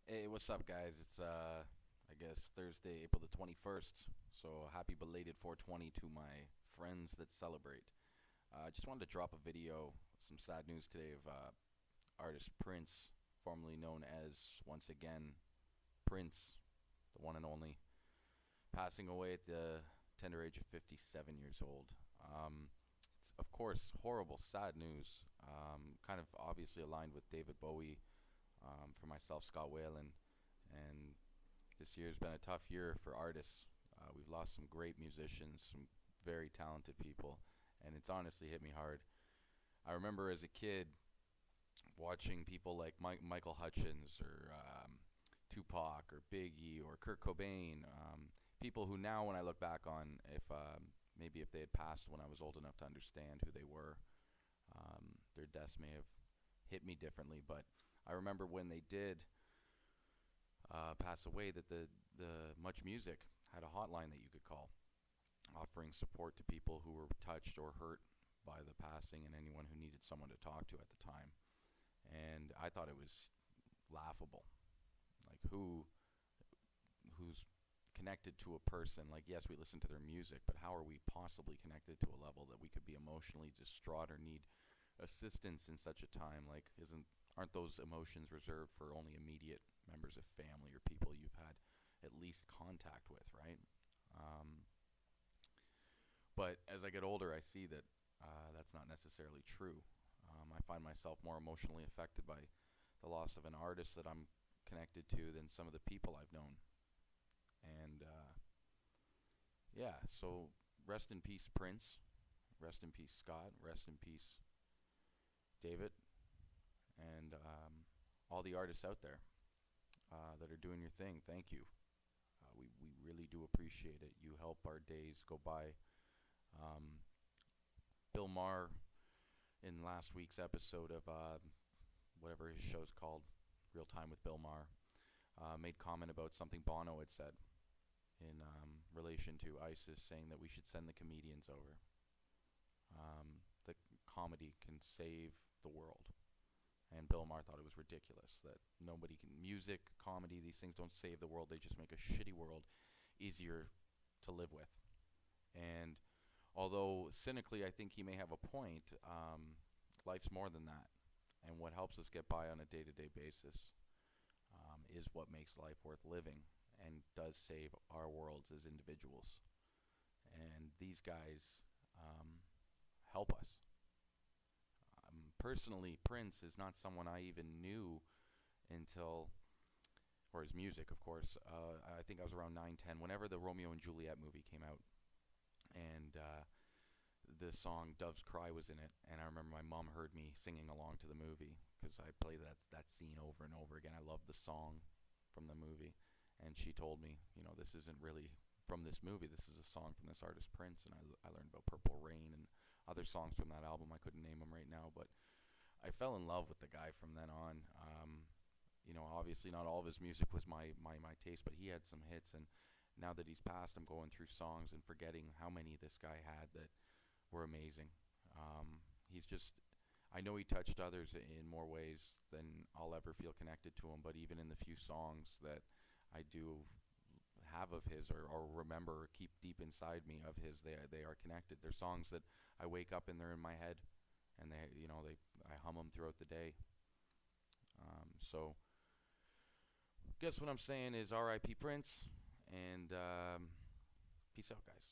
Hey, what's up, guys? It's I guess Thursday, April the 21st. So happy belated 420 to my friends that celebrate. I just wanted to drop a video, some sad news today of artist Prince, formerly known as once again Prince, the one and only, passing away at the tender age of 57 years old. It's, of course, horrible, sad news. Kind of obviously aligned with David Bowie, for myself, Scott Whalen, and this year's been a tough year for artists. We've lost some great musicians, some very talented people, and it's honestly hit me hard. I remember as a kid watching people like Michael Hutchins or Tupac or Biggie or Kurt Cobain, people who now, when I look back on, if maybe if they had passed when I was old enough to understand who they were, their deaths may have hit me differently. But I remember when they did pass away, that the Much Music had a hotline that you could call, offering support to people who were touched or hurt by the passing and anyone who needed someone to talk to at the time. And I thought it was laughable. Like who's connected to a person? Like, yes, we listen to their music, but how are we possibly connected to a level that we could be emotionally distraught or need assistance in such a time? Like, aren't those emotions reserved for only immediate members of family or people you've had at least contact with, right? Um, but as I get older, I see that that's not necessarily true. I find myself more emotionally affected by the loss of an artist that I'm connected to than some of the people I've known. And yeah, so rest in peace, Prince. Rest in peace, Scott. Rest in peace, David. And all the artists out there that are doing your thing, thank you. We really do appreciate it. You help our days go by. Um, Bill Maher, in last week's episode of whatever his show's called, Real Time with Bill Maher, made comment about something Bono had said in relation to ISIS, saying that we should send the comedians over. The comedy can save the world. And Bill Maher thought it was ridiculous that nobody can. Music, comedy, these things don't save the world. They just make a shitty world easier to live with. And although cynically I think he may have a point, life's more than that. And what helps us get by on a day-to-day basis is what makes life worth living and does save our worlds as individuals. And these guys help us. Personally, Prince is not someone I even knew until, or his music, of course. I think I was around 9, 10, whenever the Romeo and Juliet movie came out. And the song Dove's Cry was in it. And I remember my mom heard me singing along to the movie because I played that scene over and over again. I loved the song from the movie. And she told me, this isn't really from this movie. This is a song from this artist, Prince. And I learned about Purple Rain and other songs from that album. I couldn't name them right now, but I fell in love with the guy from then on. Obviously not all of his music was my taste, but he had some hits. And now that he's passed, I'm going through songs and forgetting how many this guy had that were amazing. He's just, I know he touched others in more ways than I'll ever feel connected to him, but even in the few songs that I do have of his or remember or keep deep inside me of his, they are connected. They're songs that I wake up and they're in my head, and I hum them throughout the day. So guess what I'm saying is R.I.P. Prince, and peace out, guys.